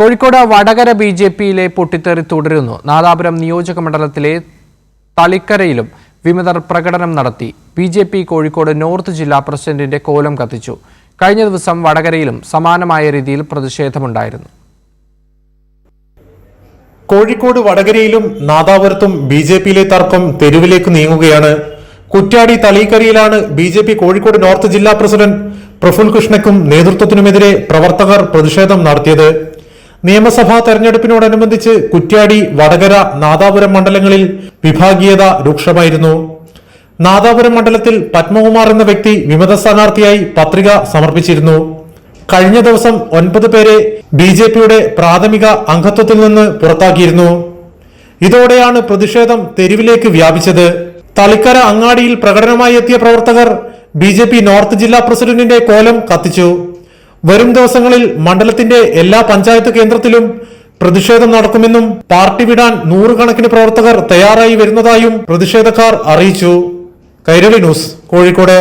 കോഴിക്കോട് വടകര ബിജെപിയിലെ പൊട്ടിത്തെറി തുടരുന്നു. നാദാപുരം നിയോജക മണ്ഡലത്തിലെ തളിക്കരയിലും വിമതർ പ്രകടനം നടത്തി. ബിജെപി കോഴിക്കോട് നോർത്ത് ജില്ലാ പ്രസിഡന്റിന്റെ കോലം കത്തിച്ചു. കഴിഞ്ഞ ദിവസം വടകരയിലും സമാനമായ രീതിയിൽ പ്രതിഷേധമുണ്ടായിരുന്നു. കോഴിക്കോട് വടകരയിലും നാദാപുരത്തും ബിജെപിയിലെ തർക്കം തെരുവിലേക്ക് നീങ്ങുകയാണ്. കുറ്റ്യാടി തളിക്കരയിലാണ് ബിജെപി കോഴിക്കോട് നോർത്ത് ജില്ലാ പ്രസിഡന്റ് പ്രഫുൽ കൃഷ്ണയ്ക്കും നേതൃത്വത്തിനുമെതിരെ പ്രവർത്തകർ പ്രതിഷേധം നടത്തിയത്. നിയമസഭാ തെരഞ്ഞെടുപ്പിനോടനുബന്ധിച്ച് കുറ്റ്യാടി, വടകര, നാദാപുരം മണ്ഡലങ്ങളിൽ വിഭാഗീയത രൂക്ഷമായിരുന്നു. നാദാപുരം മണ്ഡലത്തിൽ പത്മകുമാർ എന്ന വ്യക്തി വിമത സ്ഥാനാർത്ഥിയായി പത്രിക സമർപ്പിച്ചിരുന്നു. കഴിഞ്ഞ ദിവസം 9 പേരെ ബിജെപിയുടെ പ്രാഥമിക അംഗത്വത്തിൽ നിന്ന് പുറത്താക്കിയിരുന്നു. ഇതോടെയാണ് പ്രതിഷേധം തെരുവിലേക്ക് വ്യാപിച്ചത്. തളിക്കര അങ്ങാടിയിൽ പ്രകടനമായി എത്തിയ പ്രവർത്തകർ ബിജെപി നോർത്ത് ജില്ലാ പ്രസിഡന്റിന്റെ കോലം കത്തിച്ചു. വരും ദിവസങ്ങളിൽ മണ്ഡലത്തിന്റെ എല്ലാ പഞ്ചായത്ത് കേന്ദ്രത്തിലും പ്രതിഷേധം നടക്കുമെന്നും പാർട്ടി വിടാൻ 100 കണക്കിന് പ്രവർത്തകർ തയ്യാറായി വരുന്നതായും പ്രതിഷേധക്കാർ അറിയിച്ചു. കൈരളി ന്യൂസ്, കോഴിക്കോട്.